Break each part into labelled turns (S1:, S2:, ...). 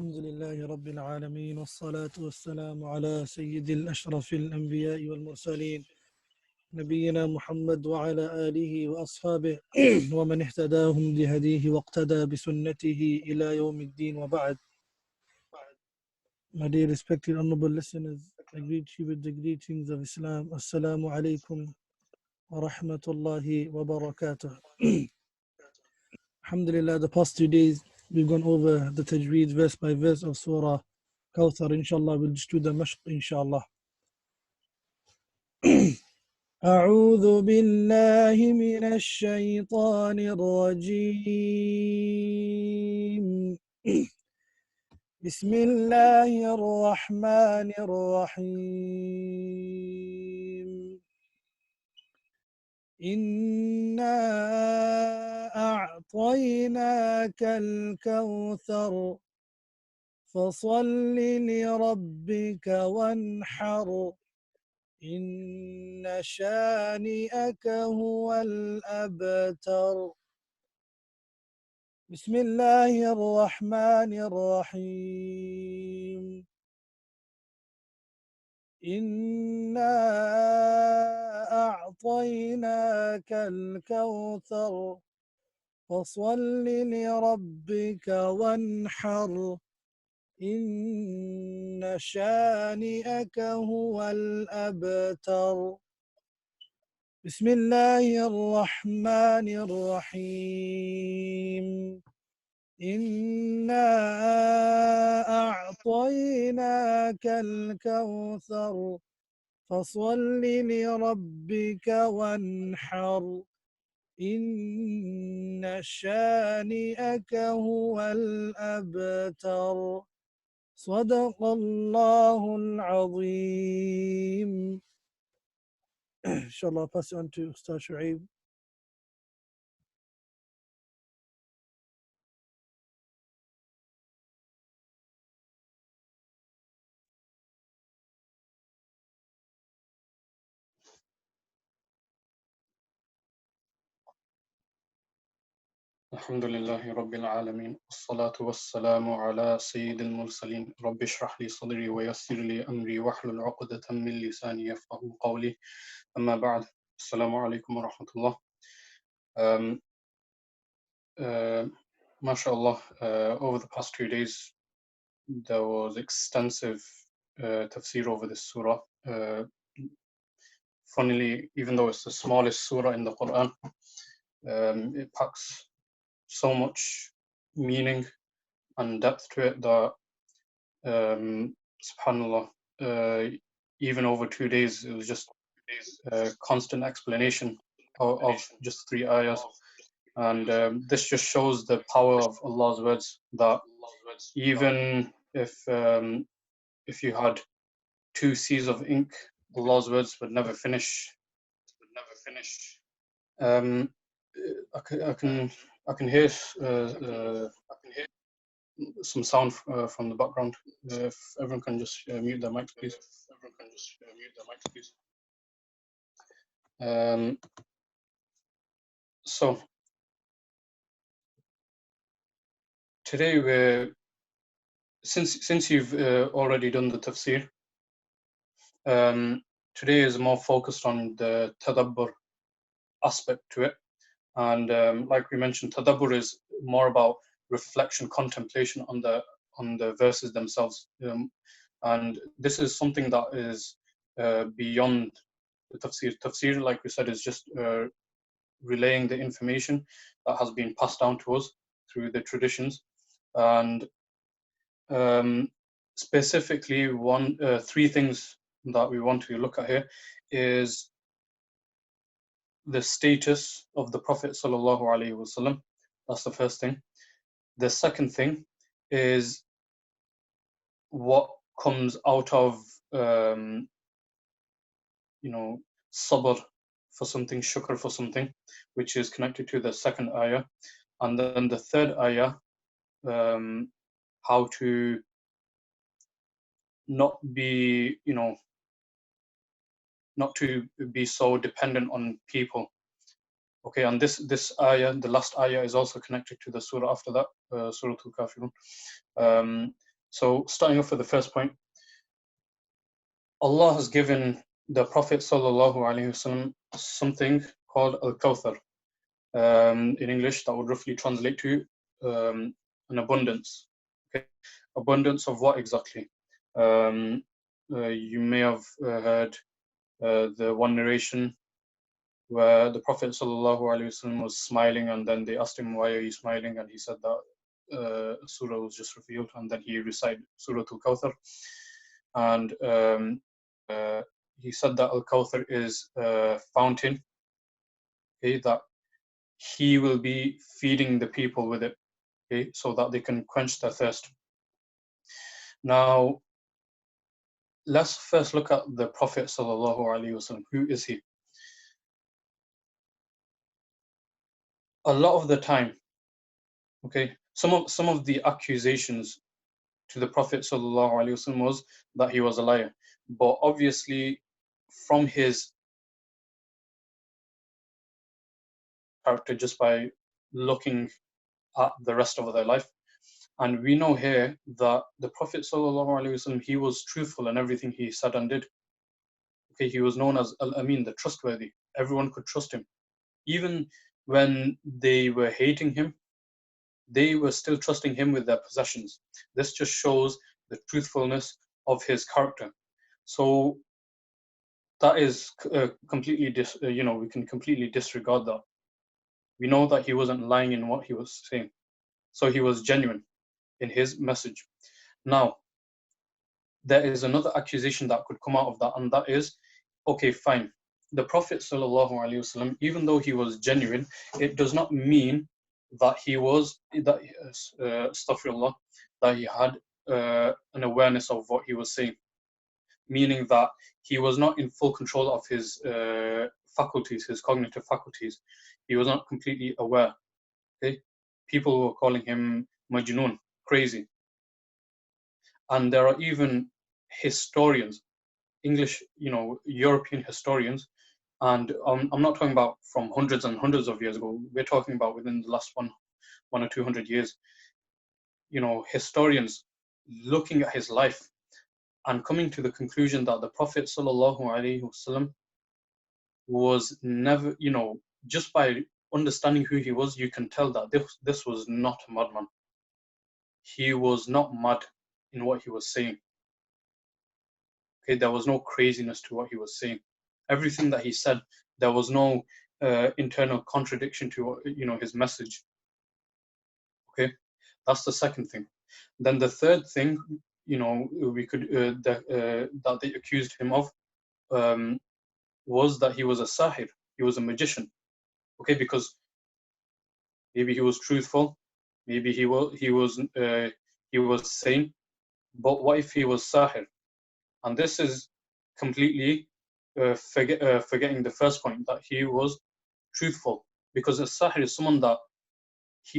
S1: Alhamdulillah Rabbil Alameen Wassalatu wassalamu ala Sayyidil Ashrafil Anbiya'i wal Mursaleen Nabiyyina Muhammad wa ala alihi wa ashabihi wa man ihtadahum bihadihi wa iqtada bisunnatihi ila yawmiddin wa ba'd. My dear respected honorable listeners, I greet you with the greetings of Islam. Assalamu alaikum wa rahmatullahi wa barakatuh. Alhamdulillah, the past 2 days we've gone over the Tajweed verse by verse of Surah Kawthar. Inshallah, we'll just do the mashq, inshallah. أعوذ بالله من الشيطان الرجيم بسم الله الرحمن الرحيم إنا أعطيناك الكوثر فصل لربك وانحر إن شانئك هو الأبتر بسم الله الرحمن الرحيم إنا أعطيناك الكوثر فصل لربك وانحر إن شانئك هو الأبتر بسم الله الرحمن الرحيم إنا أعطيناك الكوثر فصل لربك وانحر إن شانئك هو الأبتر صدق الله العظيم. Inshallah, pass it on to Ustadh Shuaib.
S2: Alhamdulillah Rabbil Alameen. As-salatu was-salamu ala Sayyidil Mursaleen. Rabbi shrah li sadri wa yassir li amri wahlul 'uqdatan min lisani yafqahu qawli. Amma ba'd. Assalamu alaikum wa rahmatullah. MashaAllah, over the past 2 days, there was extensive tafsir over this surah. Funnily, even though it's the smallest surah in the Quran, it packs so much meaning and depth to it that, subhanallah, even over 2 days, it was just constant explanation of just 3 ayahs. And this just shows the power of Allah's words, that even if you had 2 seas of ink, Allah's words would never finish. I can hear some sound from the background. If everyone can just mute their mics, please. So today, since you've already done the tafsir, today is more focused on the tadabbur aspect to it. And like we mentioned, tadabbur is more about reflection, contemplation on the verses themselves. And this is something that is beyond the tafsir. Tafsir, like we said, is just relaying the information that has been passed down to us through the traditions. And specifically, 3 things that we want to look at here is the status of the Prophet sallallahu alaihi wasallam. That's the first thing. The second thing is what comes out of sabr for something, shukr for something, which is connected to the second ayah. And then the third ayah, how to not be so dependent on people. Okay, and this ayah, the last ayah, is also connected to the surah after that, Surah Al-Kafirun. So starting off with the first point, Allah has given the Prophet sallallahu alaihi wasallam something called Al-Kawthar. In English, that would roughly translate to an abundance. Okay, abundance of what exactly? You may have heard the one narration where the Prophet ﷺ was smiling, and then they asked him, "Why are you smiling?" And he said that Surah was just revealed, and then he recited Surah Al-Kawthar, and he said that Al-Kawthar is a fountain, okay, that he will be feeding the people with it, okay, so that they can quench their thirst. Now, let's first look at the Prophet ﷺ. Who is he? A lot of the time, okay, some of the accusations to the Prophet ﷺ was that he was a liar, but obviously from his character, just by looking at the rest of their life, and we know here that the Prophet ﷺ, he was truthful in everything he said and did. Okay, he was known as Al-Amin, the trustworthy. Everyone could trust him. Even when they were hating him, they were still trusting him with their possessions. This just shows the truthfulness of his character. So that is completely, we can completely disregard that. We know that he wasn't lying in what he was saying. So he was genuine in his message. Now, there is another accusation that could come out of that, and that is, okay, fine. The Prophet ﷺ, even though he was genuine, it does not mean that he was, astaghfirullah, that he had an awareness of what he was saying. Meaning that he was not in full control of his faculties, his cognitive faculties. He was not completely aware. Okay? People were calling him majnoon, crazy. And there are even historians, English, European historians, and I'm not talking about from hundreds and hundreds of years ago. We're talking about within the last one or 200 years. Historians looking at his life and coming to the conclusion that the Prophet ﷺ was never, just by understanding who he was, you can tell that this was not a madman. He was not mad in what he was saying. Okay, there was no craziness to what he was saying. Everything that he said, there was no internal contradiction to his message. Okay, that's the second thing. Then the third thing, we could that they accused him of was that he was a sahir, he was a magician. Okay, because maybe he was truthful, maybe he was sane, but what if he was sahir? And this is completely forgetting the first point, that he was truthful, because a sahir is someone that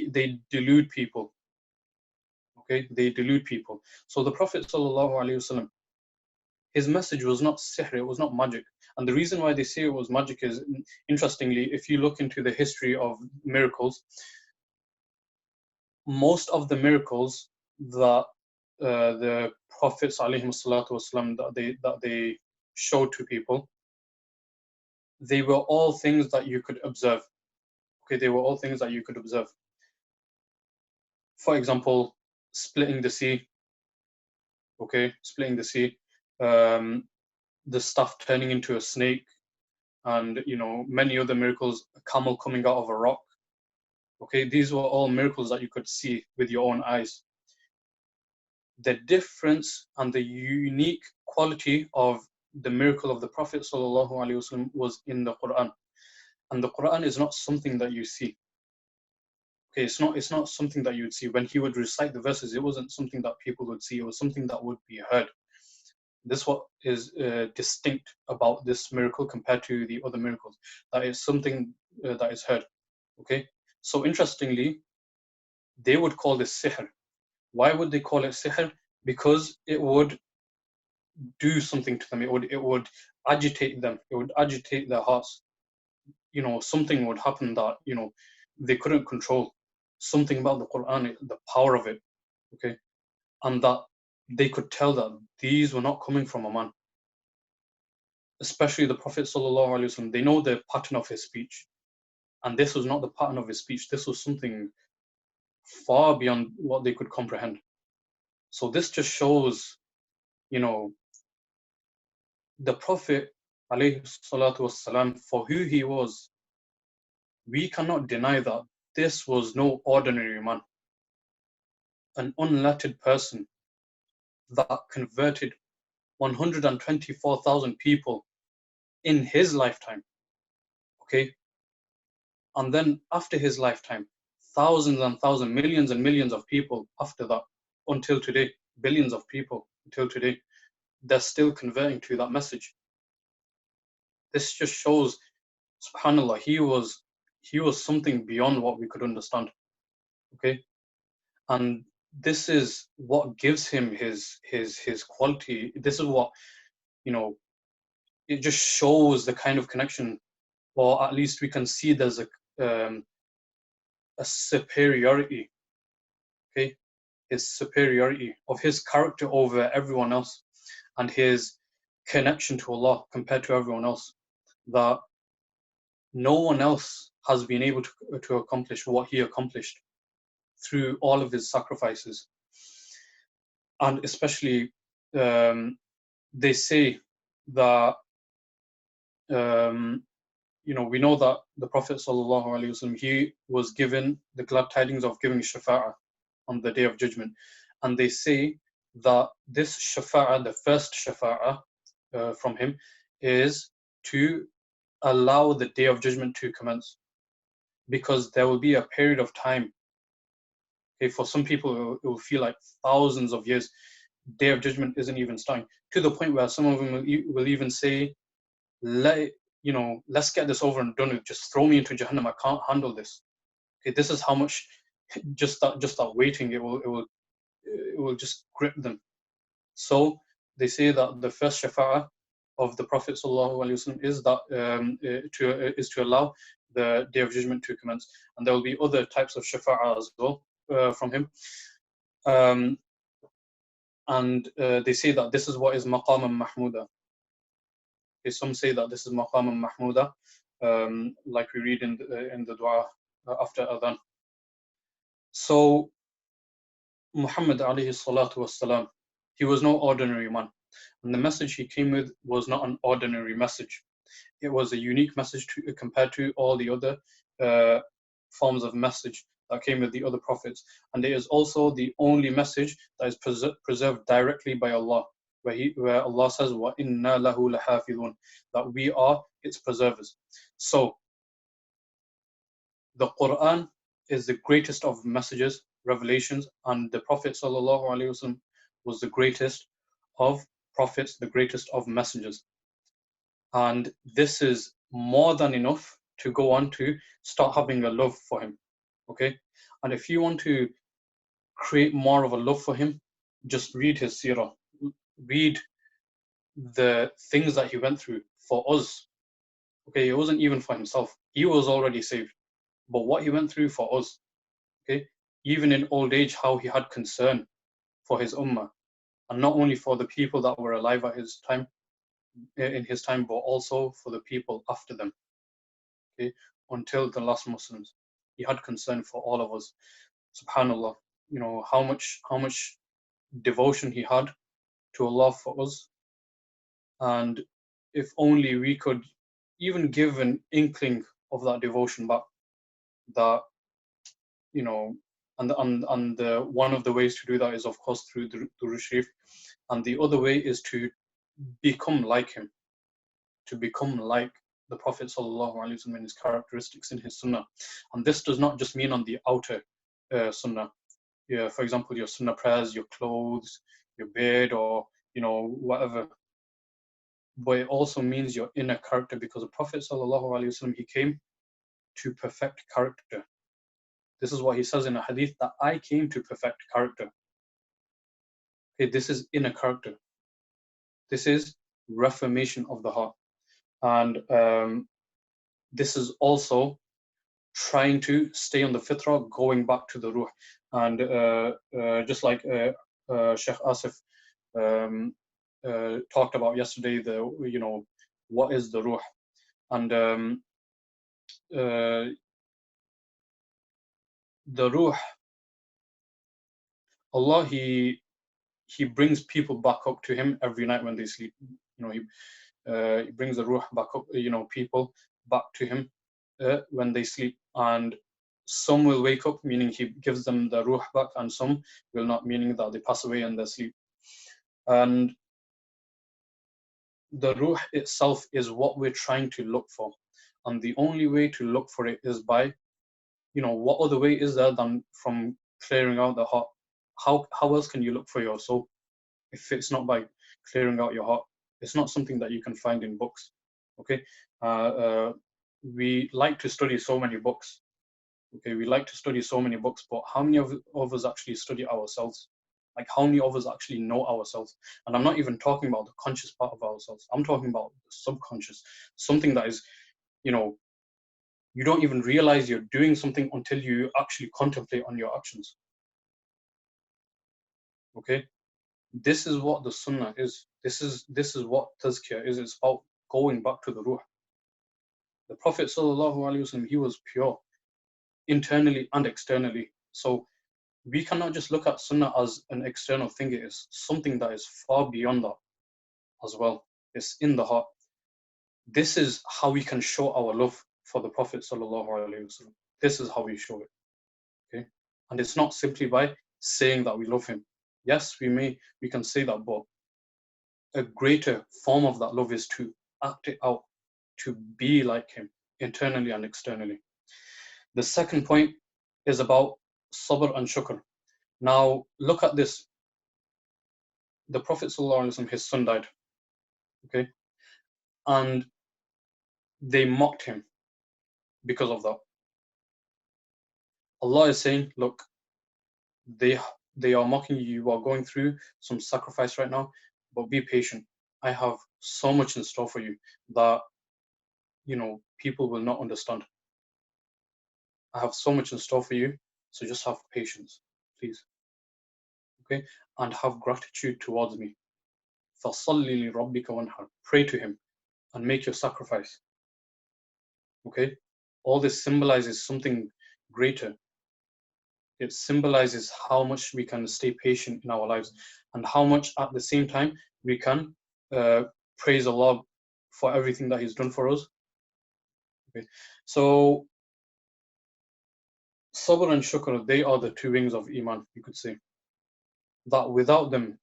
S2: they delude people. Okay, they delude people. So the Prophet ﷺ, his message was not sihr, it was not magic. And the reason why they say it was magic is, interestingly, if you look into the history of miracles, most of the miracles that the Prophets ﷺ, that they showed to people, they were all things that you could observe. Okay, they were all things that you could observe. For example, splitting the sea. Okay, splitting the sea. The stuff turning into a snake, and many other miracles, a camel coming out of a rock. Okay, these were all miracles that you could see with your own eyes. The difference and the unique quality of the miracle of the Prophet ﷺ was in the Quran. And the Quran is not something that you see. Okay, it's not something that you would see. When he would recite the verses, it wasn't something that people would see. It was something that would be heard. This what is distinct about this miracle compared to the other miracles. That is something that is heard. Okay, so interestingly, they would call this sihr. Why would they call it sihr? Because it would do something to them. It would agitate them. It would agitate their hearts. Something would happen that they couldn't control. Something about the Quran, the power of it. Okay, and that they could tell that these were not coming from a man. Especially the Prophet sallallahu alaihi wasallam, they know the pattern of his speech, and this was not the pattern of his speech. This was something far beyond what they could comprehend. So this just shows, you know, the Prophet alayhi salatu wasalam, for who he was. We cannot deny that this was no ordinary man, an unlettered person that converted 124,000 people in his lifetime. Okay, and then after his lifetime, thousands and thousands, millions and millions of people after that, until today, billions of people until today, they're still converting to that message. This just shows, subhanallah, he was something beyond what we could understand. Okay, and this is what gives him his quality. This is what, you know, it just shows the kind of connection, or at least we can see there's a superiority. Okay, his superiority of his character over everyone else, and his connection to Allah compared to everyone else, that no one else has been able to accomplish what he accomplished through all of his sacrifices. And especially, they say that, you know, we know that the Prophet sallallahu alaihi wasallam, he was given the glad tidings of giving shafa'ah on the Day of Judgment, and they say that this shafa'ah, the first shafa'ah from him, is to allow the Day of Judgment to commence, because there will be a period of time. Okay, for some people, it will feel like thousands of years. Day of Judgment isn't even starting, to the point where some of them will even say, let's get this over and done with. Just throw me into Jahannam. I can't handle this. Okay, this is how much just that waiting, it will just grip them. So they say that the first shafa'ah of the Prophet sallallahu alaihi wasallam is that is to allow the Day of Judgment to commence, and there will be other types of shafa'ah as well from him. And they say that this is what is maqam mahmuda. Okay, some say that this is maqam mahmuda, like we read in the dua after adhan. So Muhammad alayhi salatu wasalam, he was no ordinary man, and the message he came with was not an ordinary message. It was a unique message compared to all the other forms of message that came with the other prophets, and it is also the only message that is preserved directly by Allah, where Allah says, "Wa inna lahu lahafidhun," that we are its preservers. So the Quran is the greatest of messages, revelations, and the Prophet sallallahu alaihi wasallam was the greatest of prophets, the greatest of messengers. And this is more than enough to go on to start having a love for him. Okay, and if you want to create more of a love for him, just read his seerah, read the things that he went through for us. Okay, it wasn't even for himself, he was already saved, but what he went through for us. Okay, even in old age, how he had concern for his ummah, and not only for the people that were alive at his time, in his time, but also for the people after them. Okay, until the last Muslims, he had concern for all of us. Subhanallah, you know how much devotion he had to Allah for us, and if only we could even give an inkling of that devotion back, that, you know, and one of the ways to do that is, of course, through the Durood Sharif, and the other way is to become like him, to become like the Prophet sallallahu alaihi wasallam in his characteristics, in his sunnah. And this does not just mean on the outer sunnah. Yeah, for example, your sunnah prayers, your clothes, your beard, or, you know, whatever. But it also means your inner character, because the Prophet sallallahu alaihi wasallam, he came to perfect character. This is what he says in a hadith, that I came to perfect character. Okay, this is inner character. This is reformation of the heart. And this is also trying to stay on the fitrah, going back to the ruh. And just like Sheikh Asif talked about yesterday, what is the ruh. And the ruh, Allah, he brings people back up to him every night when they sleep. He brings the ruh back up, people back to him when they sleep. And some will wake up, meaning he gives them the ruh back, and some will not, meaning that they pass away in their sleep. And the ruh itself is what we're trying to look for. And the only way to look for it is by, what other way is there than from clearing out the heart? How else can you look for your soul if it's not by clearing out your heart? It's not something that you can find in books. Okay, we like to study so many books. Okay, we like to study so many books, but how many of us actually study ourselves? Like, how many of us actually know ourselves? And I'm not even talking about the conscious part of ourselves. I'm talking about the subconscious, something that is, you don't even realize you're doing something until you actually contemplate on your actions. Okay, this is what the sunnah is. This is what tazkiyah is. It's about going back to the ruh. The Prophet sallallahu alaihi wasallam, he was pure internally and externally. So we cannot just look at sunnah as an external thing. It is something that is far beyond that as well. It's in the heart. This is how we can show our love for the Prophet sallallahu alaihi wasallam. This is how we show it. Okay, and it's not simply by saying that we love him. Yes, we can say that, but a greater form of that love is to act it out, to be like him internally and externally. The second point is about sabr and shukr. Now look at this. The Prophet sallallahu alaihi wasallam, his son died. Okay, and they mocked him because of that. Allah is saying, look, they are mocking you. You are going through some sacrifice right now, but be patient. I have so much in store for you that people will not understand. I have so much in store for you, so just have patience, please. Okay, and have gratitude towards me. فَصَلِّ لِرَبِّكَ وَانْحَرْ. Pray to him and make your sacrifice. Okay, all this symbolizes something greater. It symbolizes how much we can stay patient in our lives, and how much at the same time we can praise Allah for everything that He's done for us. Okay, so sabr and shukr, they are the two wings of Iman, you could say. That without them,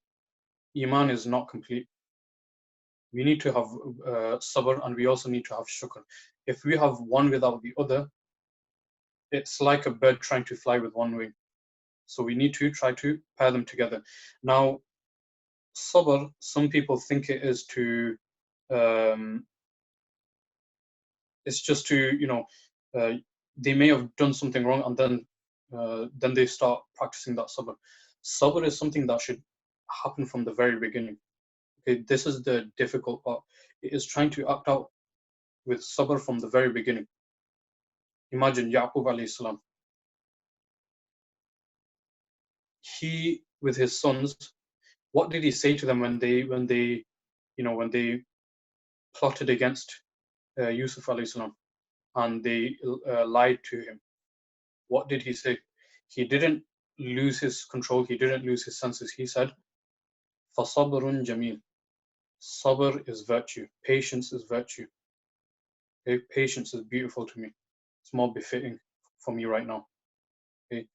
S2: Iman is not complete. We need to have sabr, and we also need to have shukr. If we have one without the other, it's like a bird trying to fly with one wing. So we need to try to pair them together. Now, sabr, some people think it is to, it's just to, they may have done something wrong, and then they start practicing that sabr. Sabr is something that should happen from the very beginning. Okay, this is the difficult part. It is trying to act out with sabr from the very beginning. Imagine Yaqub alayhi salam. He, with his sons, what did he say to them when they plotted against Yusuf alayhi salam and they lied to him? What did he say? He didn't lose his control. He didn't lose his senses. He said, فَصَبْرٌ جَمِيلٌ. Sabr is virtue. Patience is virtue. Okay? Patience is beautiful to me. It's more befitting for me right now. Okay?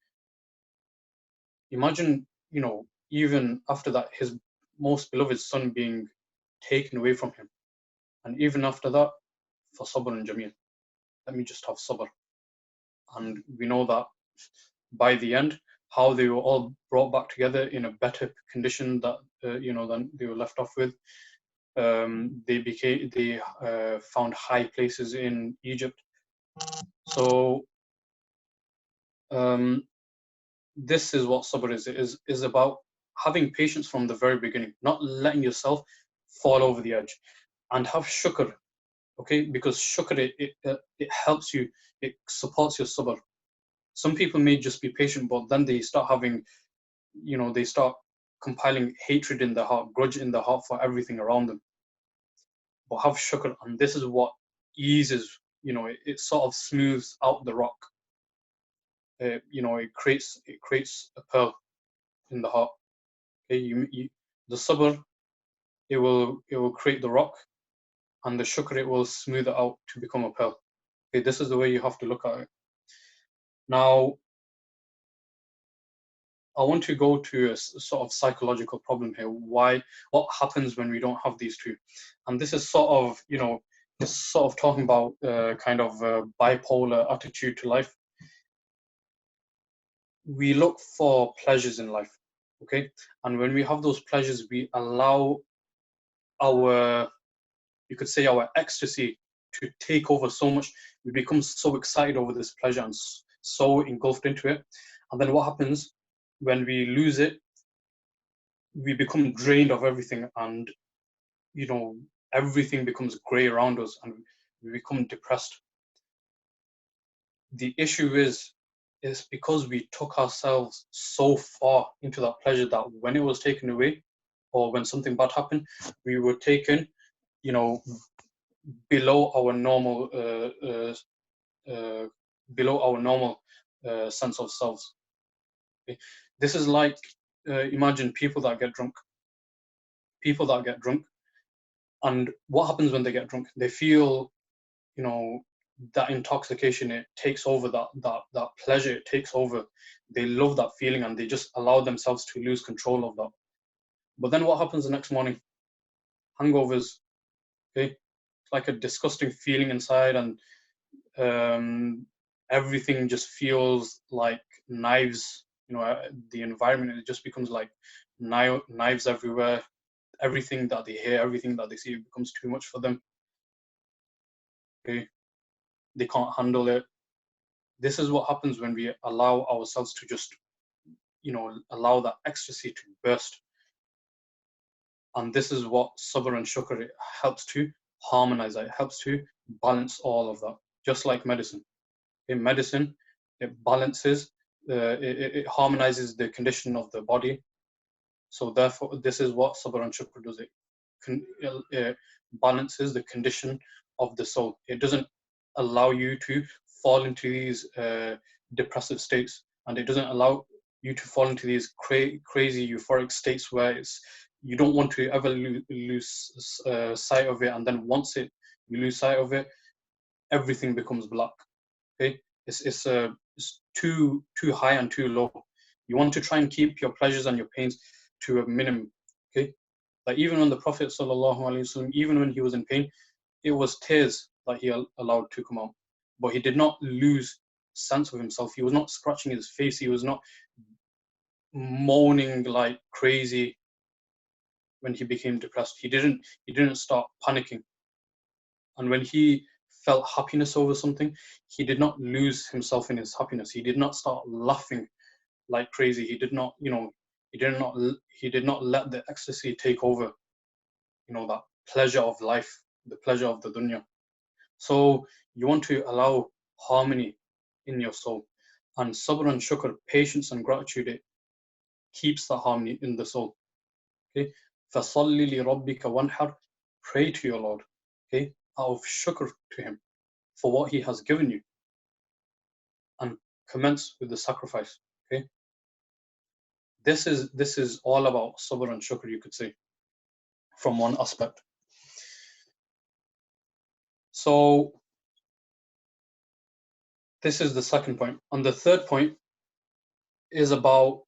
S2: Imagine, even after that, his most beloved son being taken away from him. And even after that, فَصَبْرٌ جَمِيلٌ. Let me just have sabr. And we know that by the end, how they were all brought back together in a better condition that than they were left off with. They found high places in Egypt. So this is what sabr is. It is about having patience from the very beginning, not letting yourself fall over the edge, and have shukr. Okay, because shukr, it helps you, it supports your sabr. Some people may just be patient, but then they start having, they start compiling hatred in the heart, grudge in the heart for everything around them. But have shukr, and this is what eases, it sort of smooths out the rock. It creates a pearl in the heart. Okay, the sabr, it will create the rock, and the shukr, it will smooth it out to become a pearl. Okay, this is the way you have to look at it. Now, I want to go to a sort of psychological problem here. What happens when we don't have these two? And this is sort of, it's sort of talking about kind of a bipolar attitude to life. We look for pleasures in life, okay? And when we have those pleasures, we allow our, you could say, our ecstasy to take over so much. We become so excited over this pleasure and so engulfed into it. And then what happens when we lose it? We become drained of everything, and everything becomes grey around us, and we become depressed. The issue is because we took ourselves so far into that pleasure that when it was taken away, or when something bad happened, we were taken, below our normal sense of selves. Okay? This is like, imagine people that get drunk. And what happens when they get drunk? They feel, that intoxication, it takes over, that pleasure, it takes over. They love that feeling, and they just allow themselves to lose control of that. But then what happens the next morning? Hangovers. Okay, it's like a disgusting feeling inside, and everything just feels like knives. The environment, it just becomes like knives everywhere. Everything that they hear, everything that they see, it becomes too much for them. Okay, they can't handle it. This is what happens when we allow ourselves to just, allow that ecstasy to burst. And this is what sabr and shukr, it helps to harmonize that. It helps to balance all of that, just like medicine. In medicine, it balances, it harmonizes the condition of the body. So therefore, this is what sabr and shukr does. It balances the condition of the soul. It doesn't allow you to fall into these depressive states, and it doesn't allow you to fall into these crazy euphoric states where you don't want to ever lose sight of it, and then once you lose sight of it, everything becomes black. Okay, it's too high and too low. You want to try and keep your pleasures and your pains to a minimum. Okay, like even when the Prophet ﷺ, even when he was in pain, it was tears that he allowed to come out, but he did not lose sense of himself. He was not scratching his face. He was not moaning like crazy when he became depressed. He didn't start panicking. And when he felt happiness over something, he did not lose himself in his happiness. He did not start laughing like crazy. He did not let the ecstasy take over, that pleasure of life, the pleasure of the dunya. So you want to allow harmony in your soul. And sabr and shukr, patience and gratitude, it keeps the harmony in the soul. Okay? فَصَلِّ لِرَبِّكَ وَانْحَرْ, pray to your Lord, okay, out of shukr to him for what he has given you, and commence with the sacrifice. Okay, this is all about sabr and shukr, you could say, from one aspect. So this is the second point. And the third point is about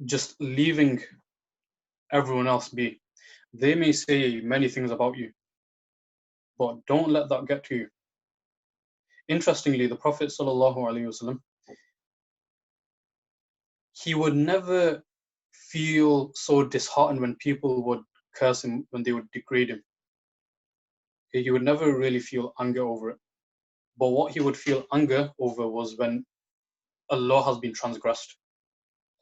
S2: just leaving everyone else be. They may say many things about you, but don't let that get to you. Interestingly, the Prophet ﷺ, he would never feel so disheartened when people would curse him, when they would degrade him. Okay, he would never really feel anger over it. But what he would feel anger over was when a law has been transgressed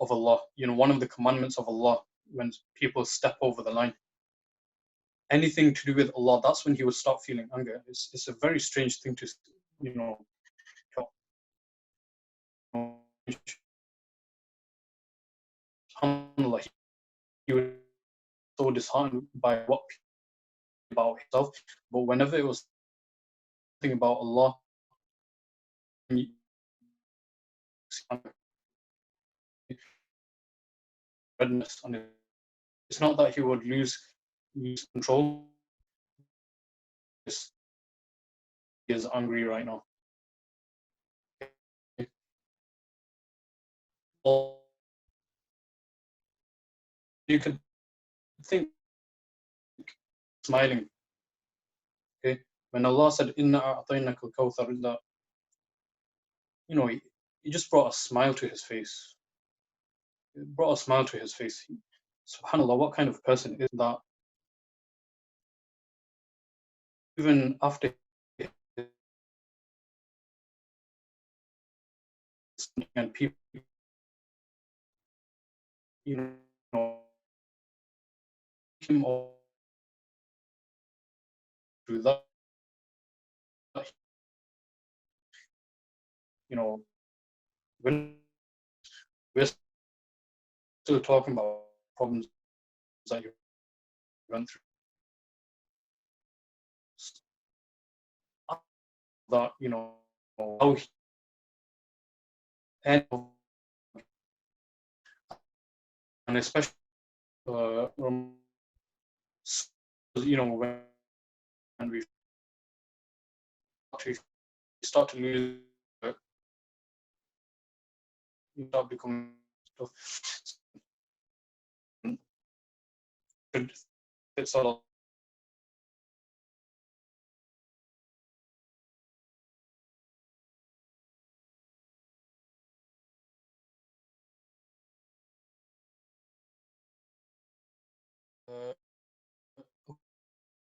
S2: of Allah. One of the commandments of Allah, when people step over the line. Anything to do with Allah, that's when he would start feeling anger. It's a very strange thing to, subhanAllah, he was so disheartened by what people about himself. But whenever it was something about Allah, redness on it. It's not that he would lose control. He is angry right now. You could think smiling. Okay, when Allah said "Inna a'tainaka al-Kawthar," that he just brought a smile to his face. It brought a smile to his face. Subhanallah, what kind of person is that? Even after and people, him through that, when we're still talking about problems that you went through, that how he, and especially when we start to lose, start becoming stuff. It's all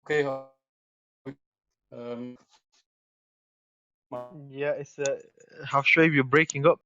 S2: okay.
S3: Yeah, it's Half Shuaib, you're breaking up.